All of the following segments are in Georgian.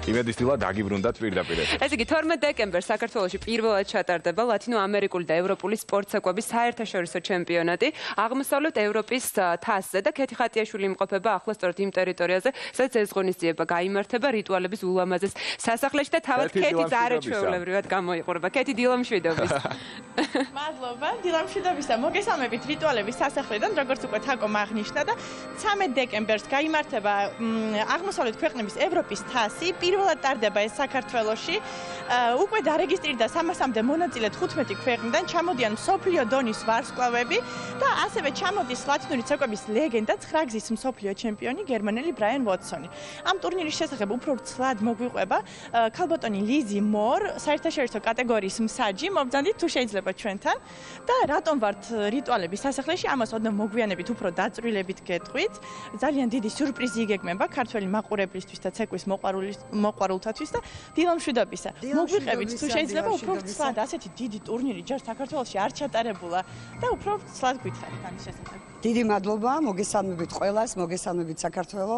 იმედის დილა დაგიბრუნდათ პირდაპირ. ესე იგი 12 დეკემბერს საქართველოში პირველად ჩატარდება ლათინო-ამერიკული და ევროპული სპორტსაკვების საერთაშორისო ჩემპიონატი აღმოსავლეთ ევროპის თასზე და ქეთი ხატიაშვილი იმყოფება ახლა სწორედ იმ ტერიტორიაზე, სადაც ეს ღონისძიება გაიმართება რიტუალების ულამაზეს სასახლეში და თავად ქეთი ძარეჩვეულებრივად გამოიყურება. ქეთი დილამშვიდობის. მადლობა, დილამშვიდობისა. მოგესალმებით რიტუალების სასახლედან, როგორც უკვე თაკომ აღნიშნა და 13 დეკემბერს გაიმართება აღმოსავლეთ ქვეყნების ევროპის თასი. პირველად ტარდება ეს საქართველოში. უკვე დარეგისტრირდა 300-მდე მონაწილე 15 ქვეყნიდან, ჩამოდიან მსოფლიო დონის ვარსკვლავები და ასევე ჩამოდის ლათინური ცეკვების ლეგენდა 9 გზის მსოფლიო ჩემპიონი გერმანელი ბრაიან ვოტსონი. ამ ტურნირის შესახებ უფრო ცლად მოგვიყვება ქალბატონი ლიზი მორ, საერთაშორისო კატეგორიის მსაჯი. მობრძანდით თუ შეიძლება ჩვენთან და რატომ ვართ რიტუალების სასახლეში, ამას ოდნავ მოგვიანებით უფრო დაწვრილებით გეტყვით. ძალიან დიდი სიურპრიზი იგეგმება ქართველი მაყურებლისთვის და ცეკვის მოყვარულთათვის და დილამშვიდობისა. მოგვიყევით თუ შეიძლება უფრო ცლად ასეთი დიდი ტურნირი ჯერ საქართველოში არ ჩატარებულა და უფრო ცლად გითხარით ამის შესახებ. დიდი მადლობა, მოგესალმებით ყველას, მოგესალმებით საქართველო.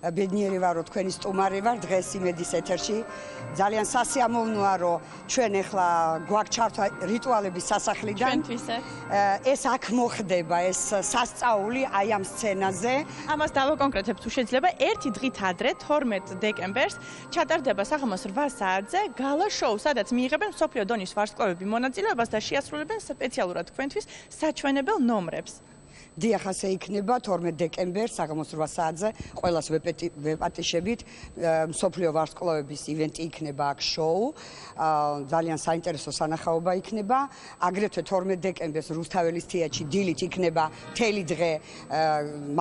ბედნიერი ვარო, თქვენი სტუმარი ვარ დღეს იმედის ეთერში. ძალიან სასიამოვნოა, რომ ჩვენ ახლა გვაქვს ჩართვა რიტუალების სასახლიდან. ჩვენთვისაც. ეს აქ მოხდება, ეს სასწაული აი ამ სცენაზე. ამას დავაკონკრეტებ თუ შეიძლება, ერთი დღით ადრე 12 დეკემბერს ჩატარდება საღამოს 8 საათზე გალა შოუ, სადაც მიიღებენ მსოფლიო დონის ვარსკვლავები მონაწილეობას და შეასრულებენ სპეციალურად თქვენთვის საჩვენებელ ნომრებს. დიახ, ასე იქნება 12 დეკემბერს საღამოს 8 საათზე ყველას ვეპატიშებით მსოფლიო ვარსკვლავების ივენტი იქნება აქ შოუ. ძალიან საინტერესო სანახაობა იქნება. აგრეთვე 12 დეკემბერს რუსთაველის თეატრში დილით იქნება მთელი დღე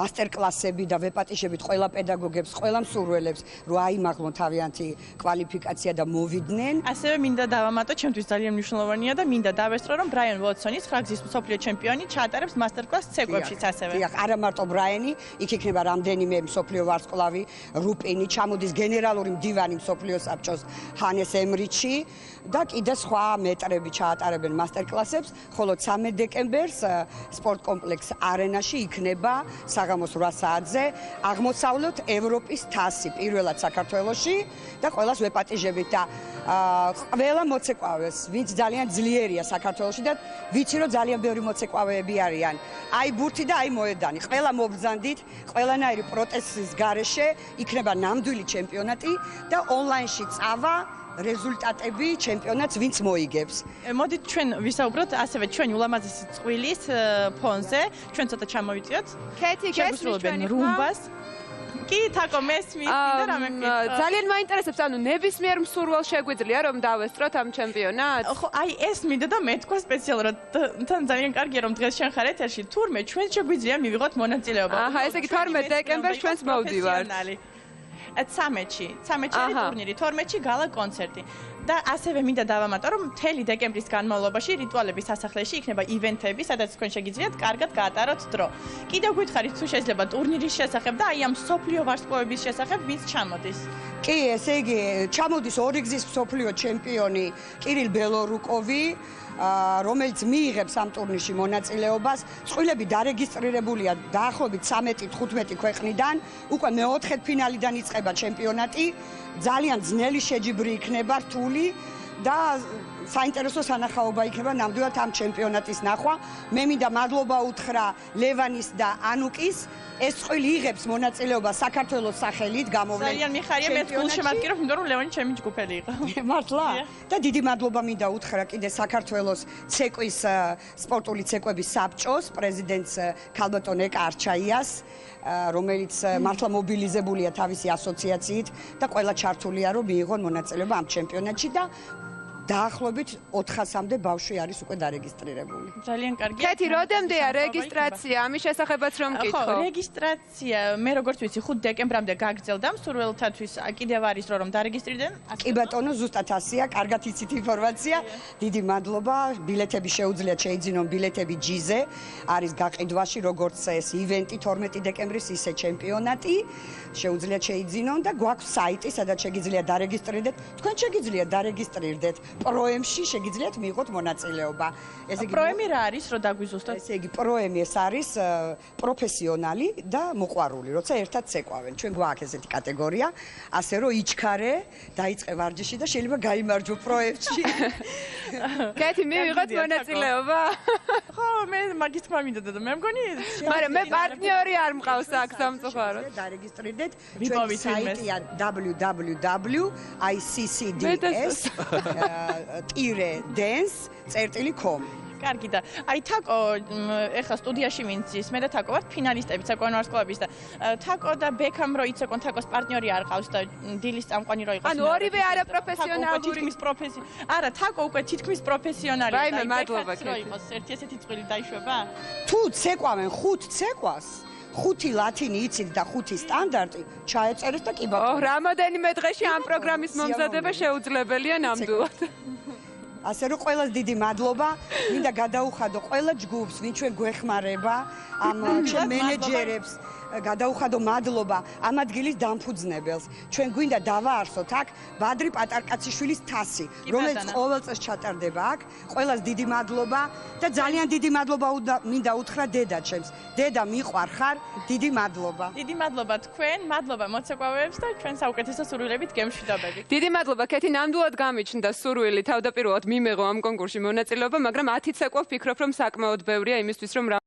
მასტერკლასები და ვეპატიშებით ყველა პედაგოგებს, ყველა მსურველებს, რომ აიმაღლონ თავიანთი კვალიფიკაცია და მოვიდნენ. ასევე მინდა დავამატო, ჩემთვის ძალიან მნიშვნელოვანია და მინდა დავესწრო, რომ ბრაიან ვოტსონი 9 გზის მსოფლიო ჩემპიონი ჩატარებს მასტერკლასს ცეკვებში. დიახ, არა მარტო ბრაიანი, იქ იქნება რამდენიმე მსოფლიო ვარსკვლავი, რუპინი, ჩამოდის გენერალური მდივანი მსოფლიო საბჭოს ჰანეს ემრიჩი და კიდე სხვა მეტრები ჩაატარებენ მასტერკლასებს, ხოლო 13 დეკემბერს სპორტ კომპლექს არენაში იქნება საღამოს 8 საათზე აღმოსავლეთ ევროპის თასი პირველად საქართველოში და ყველას ვეპატიჟებით და ყველა მოცეკვავეს, ვინც ძალიან ძლიერია საქართველოში და ვიცი რომ ძალიან ბევრი მოცეკვავეები არიან. აი ბურთი და აი მოედანი. ყველა მობრძანდით, ყველანაირი პროტესტის გარეშე იქნება ნამდვილი ჩემპიონატი და ონლაინში წავა რეზულტატები ჩემპიონატს ვინც მოიგებს. მოდით ჩვენ ვისაუბროთ ასევე ჩვენი ულამაზესი წყვილის ფონზე. ჩვენ ცოტა ჩამოვიწიოთ. ქეთი გესმის რუმბას. კი, თაკო მესმის და რამე ვქით. ძალიან მაინტერესებს, ანუ ნებისმიერ მსურველს შეგვიძლია რომ დავესწროთ ამ ჩემპიონატს? ხო, აი ეს მინდა და მე თქვა სპეციალურად თან ძალიან კარგია რომ დღეს შენ ხარ ეთერში. თურმე ჩვენ შეგვიძლია მივიღოთ მონაწილეობა. აჰა, ესე იგი 12 დეკემბერს ჩვენც მოვდივართ. 13-ში ტურნირი, 12-ში გალა კონცერტი. და ასევე მინდა დავამატო, რომ მთელი დეკემბრის განმავლობაში რიტუალების სასახლეში იქნება ივენთები, სადაც თქვენ შეგიძლიათ კარგად გაატაროთ დრო. კიდევ გითხარით თუ შეიძლება ტურნირის შესახებ და აი ამ მსოფლიო ვარსკვლავების შესახებ ვინც ჩამოდის. კი, ესე იგი, ჩამოდის 2 გზის მსოფლიო ჩემპიონი კირილ ბელორუკოვი, რომელიც მიიღებს ამ ტურნირში მონაწილეობას. წყვილები დარეგისტრირებულია დაახლოებით 13-15 ქვეყნიდან, უკვე მეოთხედფინალიდან იწყება ჩემპიონატი. ძალიან ძნელი შეჯიბრი იქნება, რთული და საინტერესო სანახაობა იქნება ნამდვილად ამ ჩემპიონატის ნახვა. მე მინდა მადლობა უთხრა ლევანის და ანუკის. ეს წყვილი იღებს მონაწილეობას საქართველოს სახელით გამოვლენ. ძალიან მიხარია, მე გულ შემატკირო, იმიტომ რომ ლევანი ჩემი ჯგუფელი იყო. მართლა? და დიდი მადლობა მინდა უთხრა კიდე საქართველოს ცეკვის სპორტული ცეკვების საბჭოს პრეზიდენტს ქალბატონ ეკა არჩაიას, რომელიც მართლა მობილიზებულია თავისი ასოციაციით და ყველა ჩართულია რომ მიიღონ მონაწილეობა ამ ჩემპიონატში და დაახლოებით 400-მდე ბავშვი არის უკვე დარეგისტრირებული. ძალიან კარგია. ქეთი, როდემდეა რეგისტრაცია? ამის შესახებაც რომ მკითხო. ხო, რეგისტრაცია მე როგორც ვიცი 5 დეკემბრამდე გაგრძელდა მსურველთათვის კიდევ არის რომ დარეგისტრირდნენ. კი ბატონო, ზუსტად ასეა, კარგად იცით ინფორმაცია. დიდი მადლობა. ბილეთები შეუძლიათ შეიძინონ ბილეთები ჯიზე. არის გაყიდვაში როგორც ეს ივენტი 12 დეკემბრის ისე ჩემპიონატი. შეუძლიათ შეიძინონ და გვაქვს საიტი, სადაც შეგიძლიათ დარეგისტრირდეთ. თქვენ შეგიძლიათ დარეგისტრირდეთ პროემში შეგიძლიათ მიიღოთ მონაწილეობა. ესე იგი პროემი რა არის, რომ დაგვიზუსტოთ? ესე იგი პროემი ეს არის პროფესიონალი და მოყვარული, როცა ერთად ცეკვავენ. ჩვენ გვაქვს ესეთი კატეგორია, ასე რომ იჩქარე, დაიწყე ვარჯიში და შეიძლება გაიმარჯვო პროექტში. კეთი, მივიღოთ მონაწილეობა. ხო, მე მაგის თქმა მინდოდა და მე მგონი მაგრამ მე პარტნიორი არ მყავს აქ სამწუხაროდ. დარეგისტრირდეთ ვიპოვით ჩვენი ვინმეს. საიტია www.iccds-dance.com. კარგი და აი თაკო ეხლა სტუდიაში ვინც ის მე და თაკო ვართ ფინალისტები საკონო ვარსკვლავის და თაკო და ბექამ რო იცეკონ თაკოს პარტნიორი არ ყავს და დილის წამყვანი რო იყოს ანუ ორივე არაპროფესიონალური თითქმის არა თაკო უკვე თითქმის პროფესიონალი რაიმე, მადლობა, რო იყოს ერთი ესეთი წვილი დაიშვება თუ ცეკვავენ 5 ცეკვას 5 ლათინი იცით და 5 სტანდარტი ჩაეწერეთ და კი ბატონო. რამოდენიმე დღეში ამ პროგრამის მომზადება შეუძლებელია ნამდვილად. ასე რომ ყველას დიდი მადლობა. მინდა გადაუხადო ყველა ჯგუფს, ვინ ჩვენ გვეხმარება, ამ ჩვენ მენეჯერებს გადაუხადო მადლობა ამ ადგილის დამფუძნებელს. ჩვენ გვინდა დავაარსოთ აქ ბადრი პატარკაციშვილის თასი, რომელიც ყოველ წელს ჩატარდება აქ. ყველას დიდი მადლობა და ძალიან დიდი მადლობა მინდა უთხრა დედაჩემს. დედა მიყვარ ხარ, დიდი მადლობა. დიდი მადლობა თქვენ, მადლობა მოცეკვავეებს და ჩვენ საუკეთესო სურვილებით გემშვიდობებით. დიდი მადლობა კეთი, ნამდვილად გამიჩნდა სურვილი თავდაპირველად მიმეღო ამ კონკურსში მონაწილეობა, მაგრამ 10 ცეკვა ვფიქრობ რომ საკმაოდ ბევრია იმისთვის რომ